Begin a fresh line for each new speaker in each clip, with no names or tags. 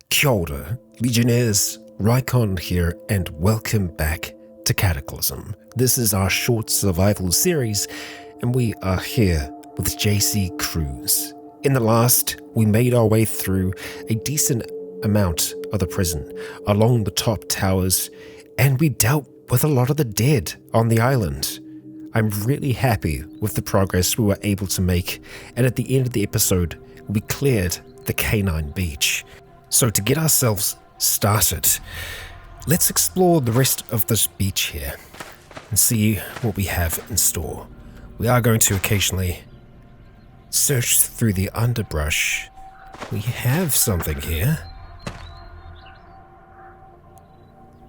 Kia ora, Legionnaires, Rycon here, and welcome back to Cataclysm. This is our short survival series, and we are here with JC Cruz. In the last, we made our way through a decent amount of the prison, along the top towers, and we dealt with a lot of the dead on the island. I'm really happy with the progress we were able to make, and at the end of the episode, we cleared the canine beach. So to get ourselves started, let's explore the rest of this beach here and see what we have in store. We are going to occasionally search through the underbrush. We have something here.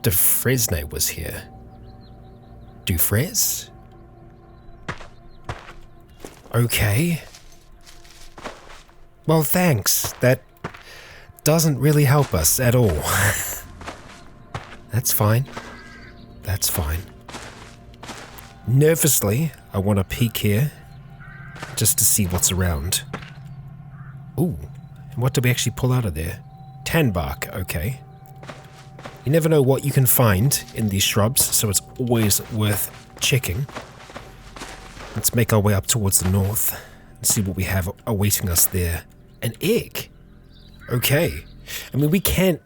Dufresne was here. Dufres? Okay. Well, thanks. That doesn't really help us at all. That's fine. That's fine. Nervously, I want to peek here just to see what's around. Ooh, and what did we actually pull out of there? Tan bark, okay. You never know what you can find in these shrubs, so it's always worth checking. Let's make our way up towards the north and see what we have awaiting us there. An egg. Okay. I mean, we can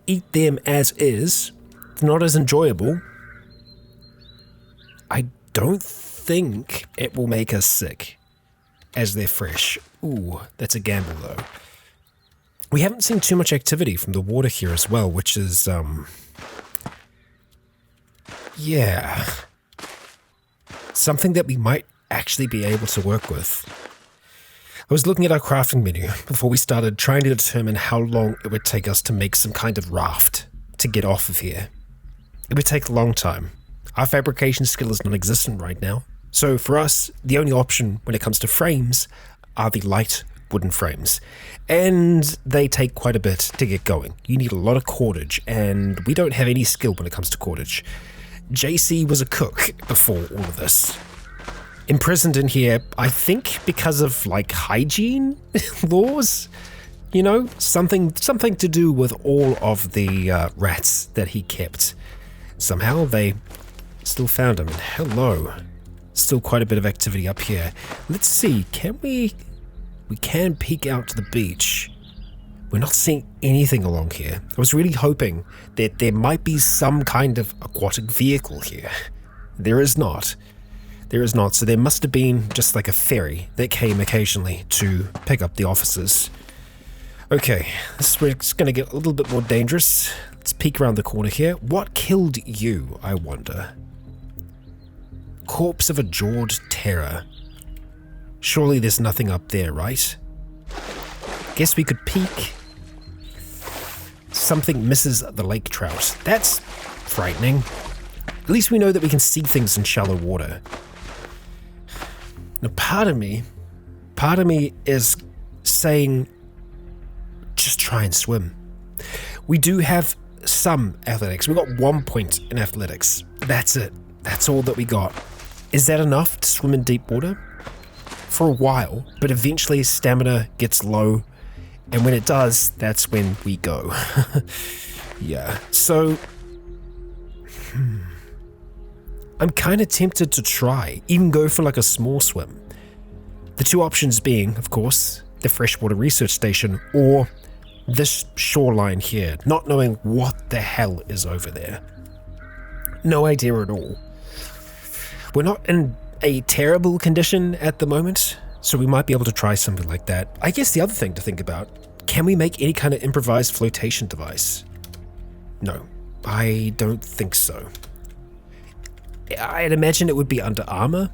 eat them as is. It's not as enjoyable. I don't think it will make us sick as they're fresh. Ooh, that's a gamble though. We haven't seen too much activity from the water here as well, which is, yeah, something that we might actually be able to work with. I was looking at our crafting menu before we started, trying to determine how long it would take us to make some kind of raft to get off of here. It would take a long time. Our fabrication skill is non-existent right now, so for us, the only option when it comes to frames are the light wooden frames, and they take quite a bit to get going. You need a lot of cottage, and we don't have any skill when it comes to cottage. JC was a cook before all of this. Imprisoned in here, I think because of like hygiene laws, you know, something to do with all of the rats that he kept. Somehow they still found him. And hello, still quite a bit of activity up here. Let's see, can we can peek out to the beach. We're not seeing anything along here. I was really hoping that there might be some kind of aquatic vehicle here. There is not. There is not, so there must have been just like a ferry that came occasionally to pick up the officers. Okay, this is where it's going to get a little bit more dangerous. Let's peek around the corner here. What killed you, I wonder? Corpse of a jawed terror. Surely there's nothing up there, right? Guess we could peek. Something misses the lake trout. That's frightening. At least we know that we can see things in shallow water. Now, part of me is saying, just try and swim. We do have some athletics. We got 1 point in athletics. That's it. That's all that we got. Is that enough to swim in deep water? For a while, but eventually stamina gets low, and when it does, that's when we go. Yeah, so I'm kind of tempted to try, even go for like a small swim. The two options being, of course, the freshwater research station or this shoreline here, not knowing what the hell is over there. No idea at all. We're not in a terrible condition at the moment, so we might be able to try something like that. I guess the other thing to think about, can we make any kind of improvised flotation device? No, I don't think so. I'd imagine it would be under armor,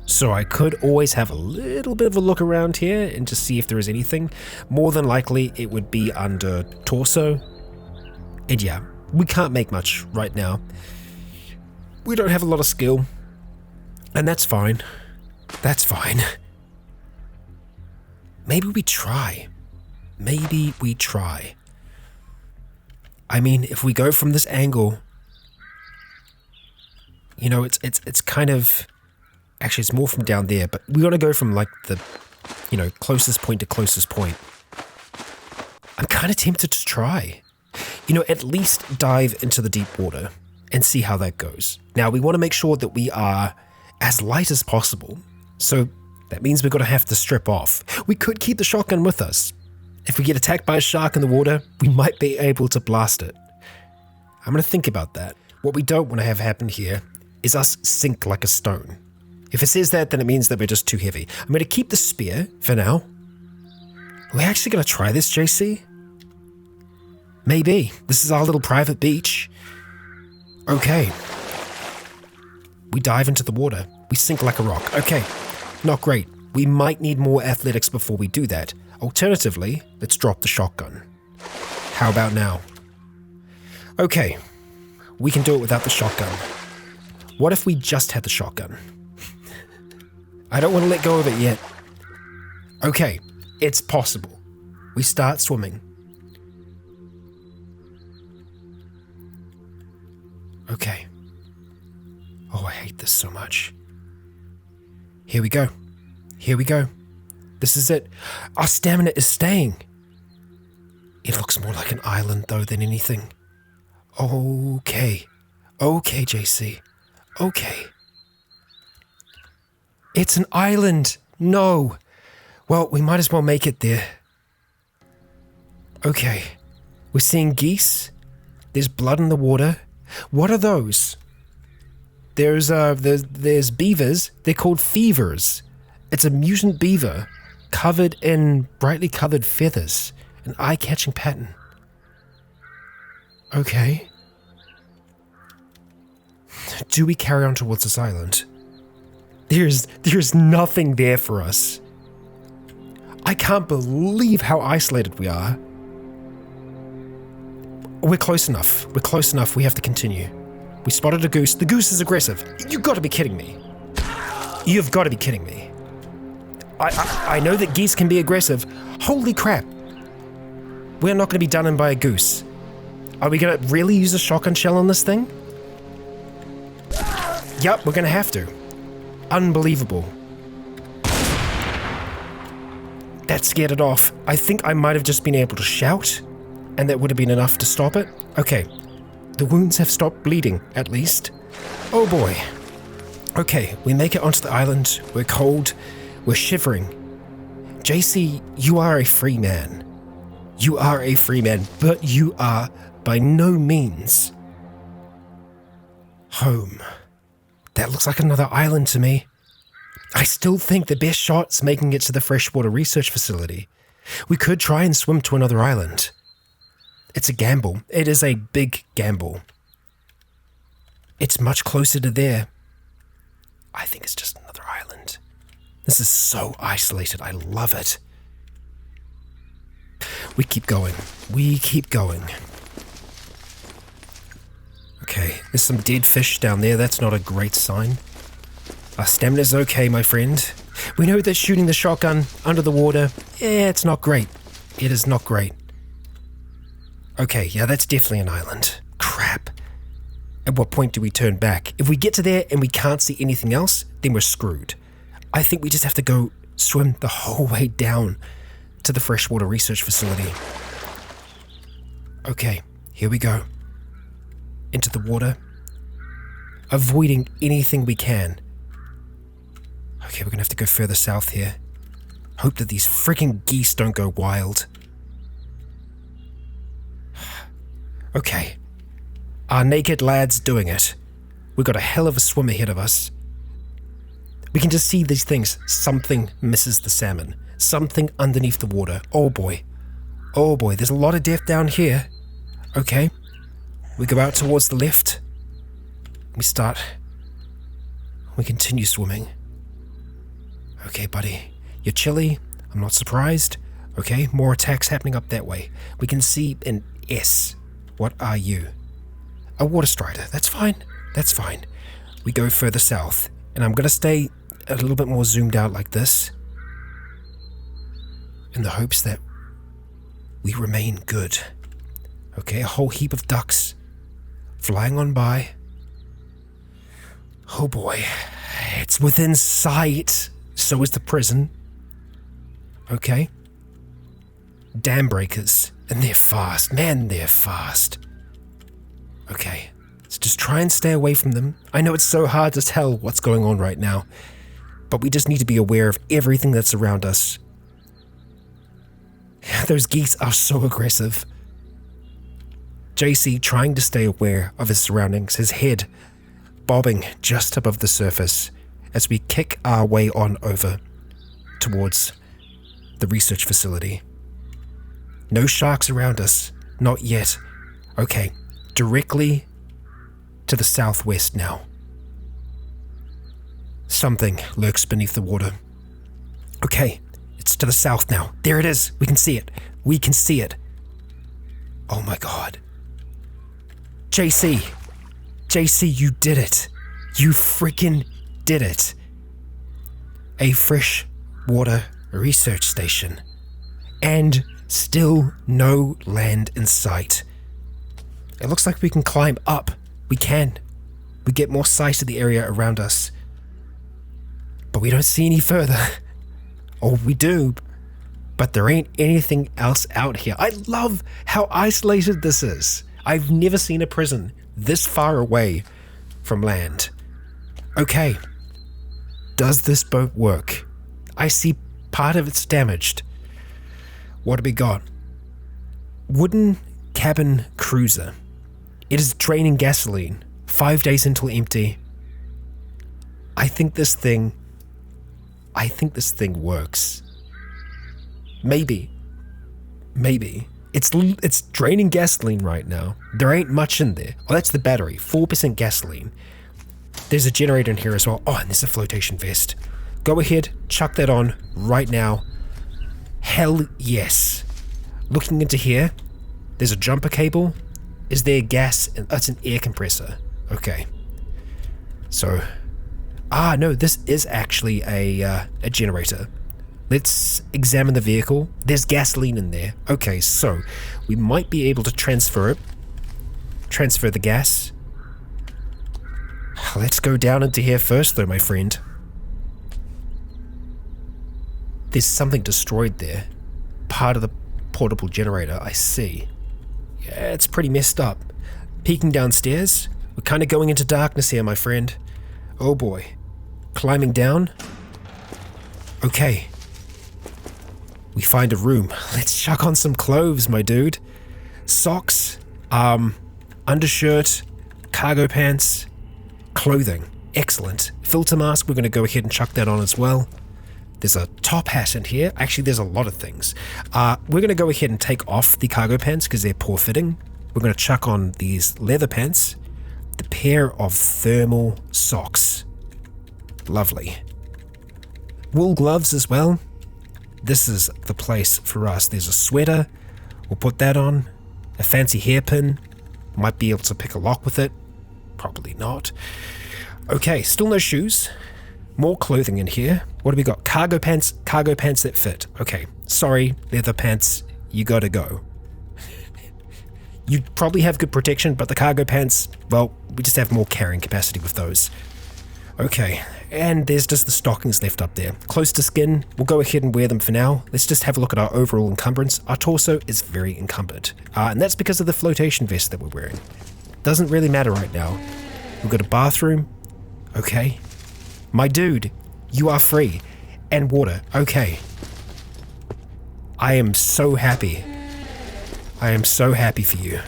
so I could always have a little bit of a look around here and just see if there is anything. More than likely, it would be under torso. And yeah, we can't make much right now. We don't have a lot of skill, and that's fine. That's fine. Maybe we try. Maybe we try. I mean, if we go from this angle, you know, it's kind of, actually it's more from down there, but we got to go from like the, you know, closest point to closest point. I'm kind of tempted to try. You know, at least dive into the deep water and see how that goes. Now, we want to make sure that we are as light as possible. So that means we're going to have to strip off. We could keep the shotgun with us. If we get attacked by a shark in the water, we might be able to blast it. I'm going to think about that. What we don't want to have happen here is us sink like a stone. If it says that, then it means that we're just too heavy. I'm going to keep the spear for now. Are we actually going to try this, JC? Maybe. This is our little private beach. Okay. We dive into the water. We sink like a rock. Okay. Not great. We might need more athletics before we do that. Alternatively, let's drop the shotgun. How about now? Okay. We can do it without the shotgun. What if we just had the shotgun? I don't want to let go of it yet. Okay. It's possible. We start swimming. Okay. Oh, I hate this so much. Here we go. Here we go. This is it. Our stamina is staying. It looks more like an island, though, than anything. Okay. Okay, JC. Okay. It's an island. No. Well, we might as well make it there. Okay. We're seeing geese. There's blood in the water. What are those? There's beavers. They're called feavers. It's a mutant beaver covered in brightly colored feathers. An eye-catching pattern. Okay. Do we carry on towards this island? There's nothing there for us. I can't believe how isolated we are. We're close enough. We're close enough. We have to continue. We spotted a goose. The goose is aggressive. You've got to be kidding me. You've got to be kidding me. I know that geese can be aggressive. Holy crap. We're not going to be done in by a goose. Are we going to really use a shotgun shell on this thing? Yep, we're going to have to. Unbelievable. That scared it off. I think I might have just been able to shout, and that would have been enough to stop it. Okay. The wounds have stopped bleeding, at least. Oh boy. Okay, we make it onto the island. We're cold. We're shivering. JC, you are a free man. You are a free man, but you are by no means home. That looks like another island to me. I still think the best shot's making it to the freshwater research facility. We could try and swim to another island. It's a gamble. It is a big gamble. It's much closer to there. I think it's just another island. This is so isolated. I love it. We keep going. We keep going. Okay, there's some dead fish down there. That's not a great sign. Our stamina's okay, my friend. We know that shooting the shotgun under the water, it's not great. It is not great. Okay, yeah, that's definitely an island. Crap. At what point do we turn back? If we get to there and we can't see anything else, then we're screwed. I think we just have to go swim the whole way down to the freshwater research facility. Okay, here we go. Into the water. Avoiding anything we can. Okay, we're gonna have to go further south here. Hope that these freaking geese don't go wild. Okay. Our naked lad's doing it. We've got a hell of a swim ahead of us. We can just see these things. Something misses the salmon. Something underneath the water. Oh boy. Oh boy, there's a lot of death down here. Okay. We go out towards the left. We continue swimming. Okay, buddy. You're chilly. I'm not surprised. Okay, more attacks happening up that way. We can see an S. What are you? A water strider. That's fine. That's fine. We go further south. And I'm going to stay a little bit more zoomed out like this. In the hopes that we remain good. Okay, a whole heap of ducks flying on by. Oh boy. It's within sight. So is the prison. Okay. Dam breakers. And they're fast. Man, they're fast. Okay. So just try and stay away from them. I know it's so hard to tell what's going on right now, but we just need to be aware of everything that's around us. Those geese are so aggressive. JC trying to stay aware of his surroundings, his head bobbing just above the surface as we kick our way on over towards the research facility. No sharks around us, not yet. Okay, directly to the southwest now. Something lurks beneath the water. Okay, it's to the south now. There it is. We can see it. We can see it. Oh my god. JC, you did it. You freaking did it. A fresh water research station. And still no land in sight. It looks like we can climb up. We can. We get more sight of the area around us. But we don't see any further. Or we do, but there ain't anything else out here. I love how isolated this is. I've never seen a prison this far away from land. Okay. Does this boat work? I see part of it's damaged. What do we got? Wooden cabin cruiser. It is draining gasoline. 5 days until empty. I think this thing works. Maybe. It's draining gasoline right now. There ain't much in there. Oh, that's the battery. 4% gasoline. There's a generator in here as well. Oh, and there's a flotation vest. Go ahead, chuck that on right now. Hell yes. Looking into here, there's a jumper cable. Is there gas? That's an air compressor. Okay. So, no, this is actually a generator. Let's examine the vehicle. There's gasoline in there. Okay, so we might be able to transfer it. Transfer the gas. Let's go down into here first though, my friend. There's something destroyed there. Part of the portable generator, I see. Yeah, it's pretty messed up. Peeking downstairs. We're kind of going into darkness here, my friend. Oh boy. Climbing down. Okay. We find a room. Let's chuck on some clothes, my dude. Socks, undershirt, cargo pants, clothing. Excellent. Filter mask, we're going to go ahead and chuck that on as well. There's a top hat in here. Actually, there's a lot of things. We're going to go ahead and take off the cargo pants because they're poor fitting. We're going to chuck on these leather pants. The pair of thermal socks. Lovely. Wool gloves as well. This is the place for us. There's a sweater. We'll put that on. A fancy hairpin. Might be able to pick a lock with it. Probably not. Okay, still no shoes. More clothing in here. What do we got? Cargo pants that fit. Okay, sorry, leather pants, you gotta go. You probably have good protection, but the cargo pants, well, we just have more carrying capacity with those. Okay, and there's just the stockings left up there. Close to skin, we'll go ahead and wear them for now. Let's just have a look at our overall encumbrance. Our torso is very encumbered, and that's because of the flotation vest that we're wearing. Doesn't really matter right now. We've got a bathroom. Okay. My dude, you are free. And water. Okay. I am so happy. I am so happy for you.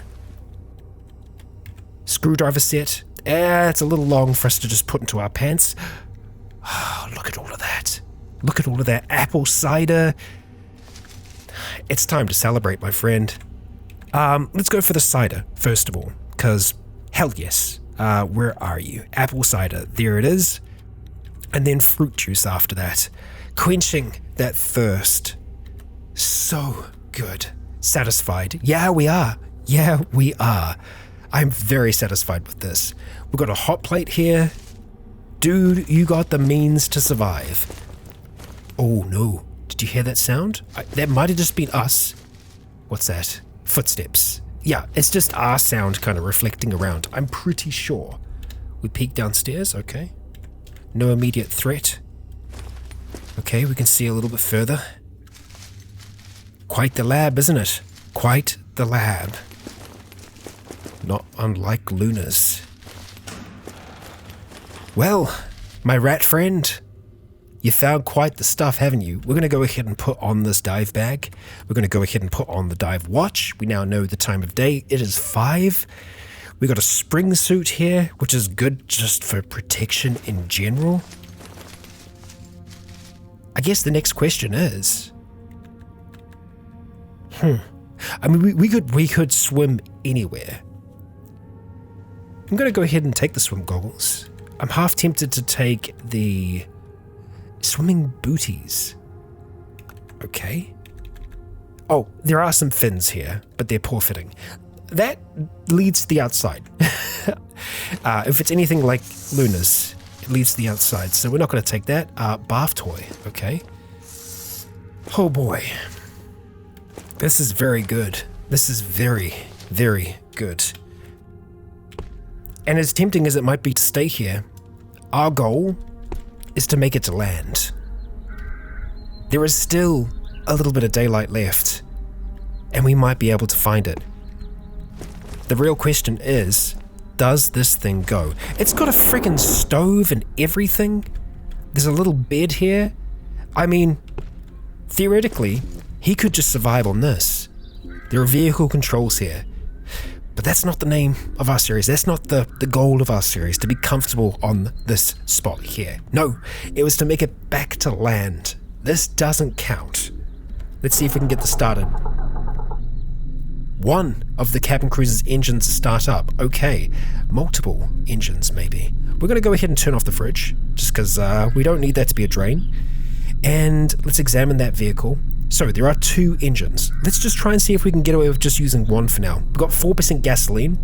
Screwdriver set. It's a little long for us to just put into our pants. Oh, look at all of that. Look at all of that apple cider. It's time to celebrate, my friend. Let's go for the cider, first of all. Because, hell yes. Where are you? Apple cider. There it is. And then fruit juice after that. Quenching that thirst. So good. Satisfied. Yeah, we are. Yeah, we are. I'm very satisfied with this. We've got a hot plate here. Dude, you got the means to survive. Oh no. Did you hear that sound? That might have just been us. What's that? Footsteps. Yeah, it's just our sound kind of reflecting around. I'm pretty sure. We peek downstairs. Okay. No immediate threat. Okay, we can see a little bit further. Quite the lab, isn't it? Quite the lab. Not unlike Luna's. Well, my rat friend, you found quite the stuff, haven't you? We're going to go ahead and put on this dive bag. We're going to go ahead and put on the dive watch. We now know the time of day. It is 5. We got a spring suit here, which is good just for protection in general. I guess the next question is, I mean, we could swim anywhere. I'm going to go ahead and take the swim goggles. I'm half tempted to take the swimming booties. Okay. Oh, there are some fins here, but they're poor fitting. That leads to the outside. If it's anything like Luna's, it leads to the outside, so we're not going to take that. Bath toy, okay. Oh boy. This is very good. This is very, very good. And as tempting as it might be to stay here, our goal is to make it to land. There is still a little bit of daylight left, and we might be able to find it. The real question is, does this thing go? It's got a freaking stove and everything. There's a little bed here. I mean, theoretically, he could just survive on this. There are vehicle controls here. But that's not the name of our series. That's not the goal of our series, to be comfortable on this spot here. No, it was to make it back to land. This doesn't count. Let's see if we can get this started. One of the cabin cruiser's engines start up. Okay, multiple engines maybe. We're going to go ahead and turn off the fridge, just because we don't need that to be a drain. And let's examine that vehicle. So there are 2 engines. Let's just try and see if we can get away with just using one for now. We've got 4% gasoline.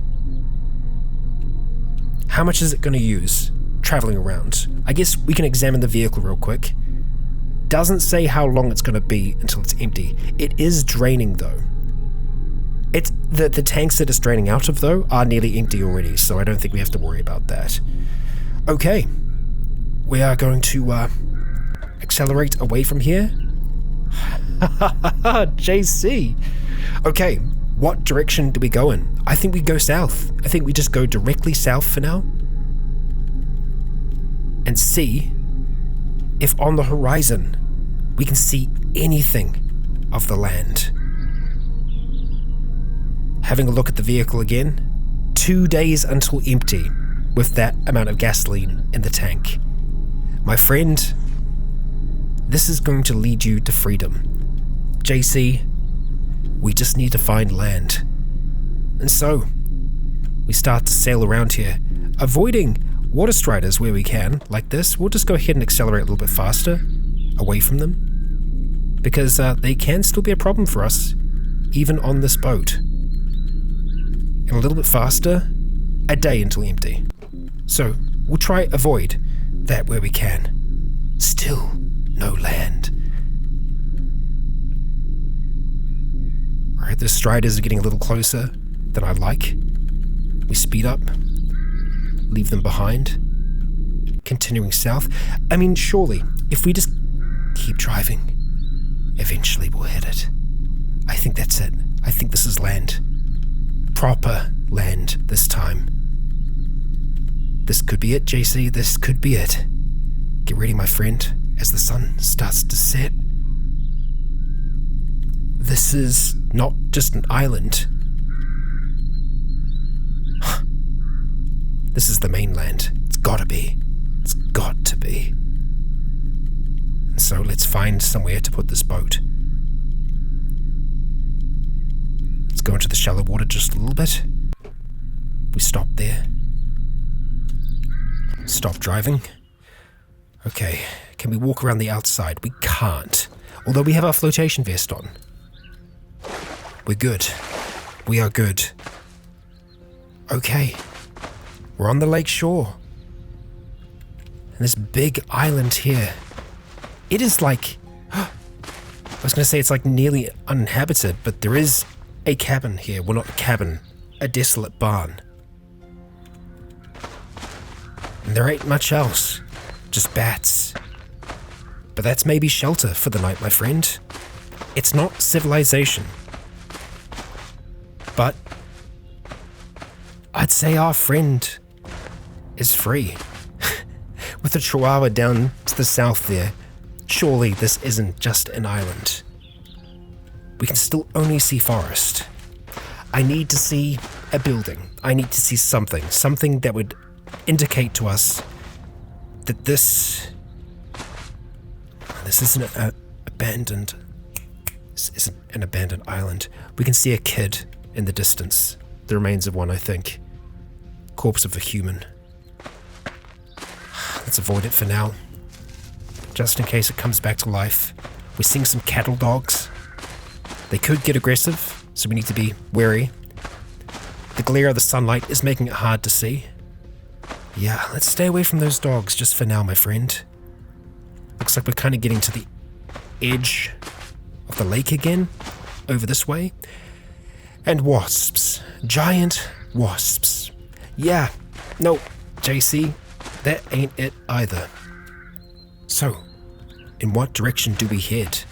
How much is it going to use traveling around? I guess we can examine the vehicle real quick. Doesn't say how long it's going to be until it's empty. It is draining though. It's the tanks that it's draining out of though are nearly empty already, so I don't think we have to worry about that. Okay, we are going to accelerate away from here. JC. Okay, what direction do we go in? I think we go south. I think we just go directly south for now. And see if on the horizon we can see anything of the land. Having a look at the vehicle again. 2 days until empty with that amount of gasoline in the tank. My friend, this is going to lead you to freedom. JC, we just need to find land. And so, we start to sail around here, avoiding water striders where we can, like this. We'll just go ahead and accelerate a little bit faster, away from them, because they can still be a problem for us, even on this boat. And a little bit faster, a day until empty. So, we'll try avoid that where we can. Still no land. Alright, the striders are getting a little closer than I like. We speed up, leave them behind, continuing south. I mean, surely, if we just keep driving, eventually we'll hit it. I think that's it. I think this is land. Proper land this time. This could be it, JC. This could be it. Get ready, my friend, as the sun starts to set. This is not just an island. This is the mainland. It's gotta be. It's got to be. And so let's find somewhere to put this boat. Let's go into the shallow water just a little bit. We stop there. Stop driving. Okay, can we walk around the outside? We can't. Although we have our flotation vest on. We're good. We are good. Okay. We're on the lake shore. And this big island here. It is like... I was going to say it's like nearly uninhabited, but there is a cabin here. Well, not a cabin. A desolate barn. And there ain't much else. Just bats. But that's maybe shelter for the night, my friend. It's not civilization. But I'd say our friend is free. With the Chihuahua down to the south there, surely this isn't just an island. We can still only see forest. I need to see a building. I need to see something that would indicate to us that this isn't an abandoned island. We can see a kid in the distance. The remains of one, I think. Corpse of a human. Let's avoid it for now. Just in case it comes back to life. We're seeing some cattle dogs. They could get aggressive, so we need to be wary. The glare of the sunlight is making it hard to see. Yeah, let's stay away from those dogs just for now, my friend. Looks like we're kind of getting to the edge of the lake again, over this way. And wasps. Giant wasps. Yeah, no, JC, that ain't it either. So, in what direction do we head?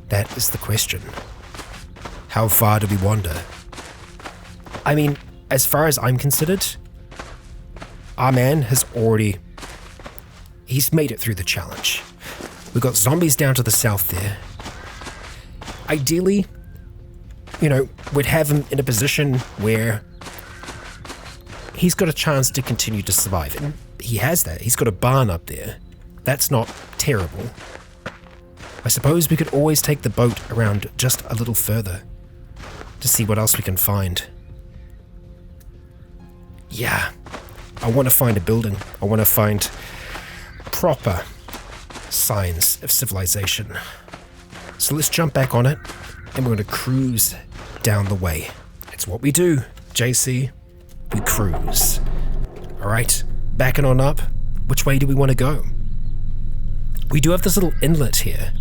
That is the question. How far do we wander? I mean, as far as I'm considered, our man has he's made it through the challenge. We've got zombies down to the south there. Ideally, we'd have him in a position where he's got a chance to continue to survive. And he has that. He's got a barn up there. That's not terrible. I suppose we could always take the boat around just a little further to see what else we can find. Yeah, I want to find a building. I want to find proper signs of civilization. So let's jump back on it, and we're going to cruise down the way. It's what we do, JC. We cruise. Alright, backing on up. Which way do we want to go? We do have this little inlet here.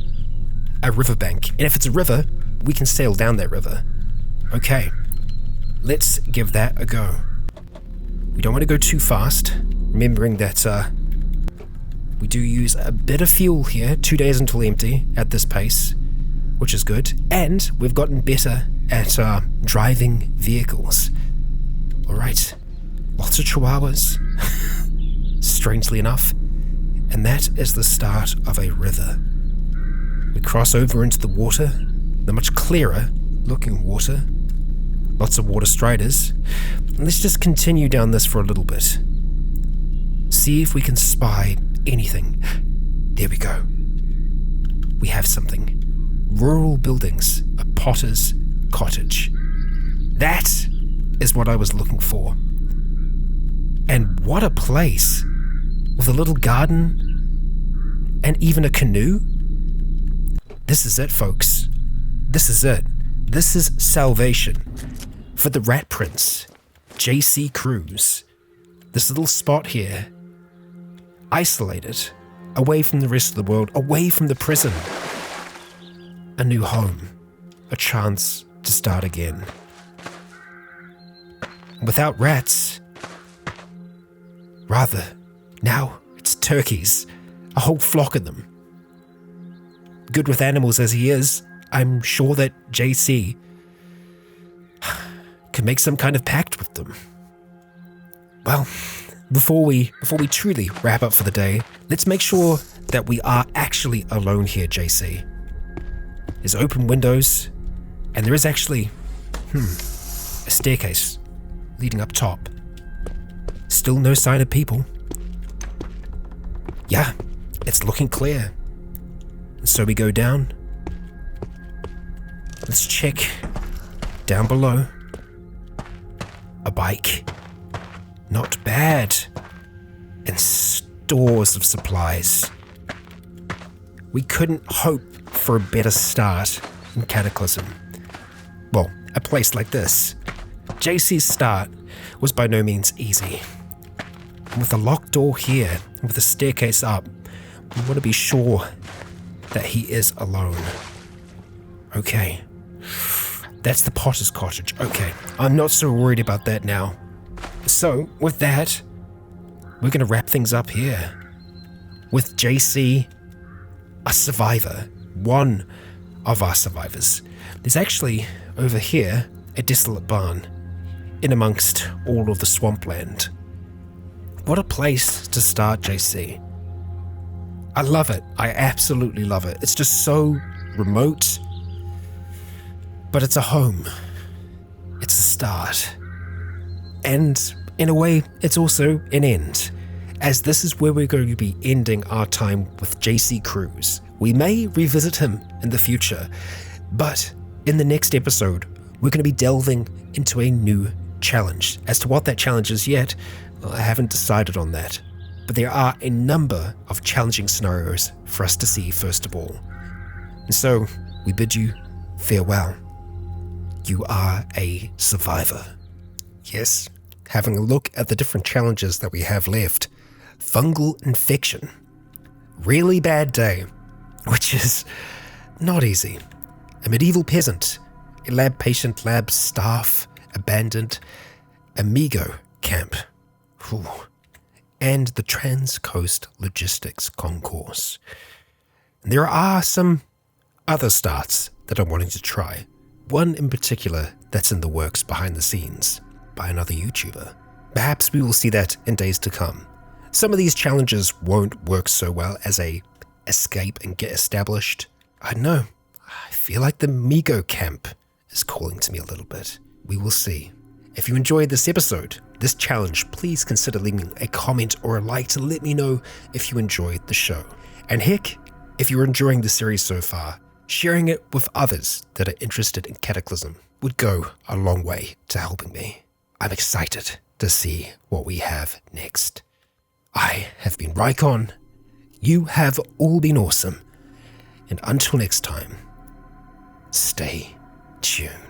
A riverbank. And if it's a river, we can sail down that river. Okay, let's give that a go. We don't want to go too fast, remembering that we do use a bit of fuel here, 2 days until empty at this pace, which is good. And we've gotten better at driving vehicles. Alright, lots of chihuahuas, strangely enough. And that is the start of a river. We cross over into the water, the much clearer looking water. Lots of water striders. Let's just continue down this for a little bit. See if we can spy anything. There we go. We have something. Rural buildings, a potter's cottage. That is what I was looking for. And what a place. With a little garden and even a canoe. This is it, folks. This is it. This is salvation for the Rat Prince, JC Cruz. This little spot here, isolated, away from the rest of the world, away from the prison. A new home, a chance to start again. Without rats, rather, now it's turkeys, a whole flock of them. Good with animals as he is, I'm sure that JC can make some kind of pact with them. Well, before we truly wrap up for the day, let's make sure that we are actually alone here, JC. There's open windows, and there is actually, a staircase leading up top. Still no sign of people. Yeah, it's looking clear. And so we go down. Let's check down below. A bike. Not bad. And stores of supplies. We couldn't hope for a better start in Cataclysm. Well, a place like this. JC's start was by no means easy. And with a locked door here, and with a staircase up, we want to be sure that he is alone. Okay. That's the potter's cottage. Okay, I'm not so worried about that now. So, with that, we're going to wrap things up here. With JC, a survivor. One of our survivors. There's actually, over here, a desolate barn, in amongst all of the swampland. What a place to start, JC. I love it. I absolutely love it. It's just so remote, but it's a home. It's a start. And in a way, it's also an end, as this is where we're going to be ending our time with JC Cruz. We may revisit him in the future, but in the next episode, we're going to be delving into a new challenge. As to what that challenge is yet, well, I haven't decided on that. But there are a number of challenging scenarios for us to see first of all. And so, we bid you farewell. You are a survivor. Yes, having a look at the different challenges that we have left. Fungal infection. Really bad day, which is not easy. A medieval peasant. A lab patient, lab staff, abandoned. Amigo camp. Whew. And the Trans-Coast Logistics Concourse. And there are some other starts that I'm wanting to try. One in particular that's in the works behind the scenes by another YouTuber. Perhaps we will see that in days to come. Some of these challenges won't work so well as a escape and get established. I don't know. I feel like the Migo camp is calling to me a little bit. We will see. If you enjoyed this episode, this challenge, please consider leaving a comment or a like to let me know if you enjoyed the show. And heck, if you're enjoying the series so far, sharing it with others that are interested in Cataclysm would go a long way to helping me. I'm excited to see what we have next. I have been Rycon. You have all been awesome. And until next time, stay tuned.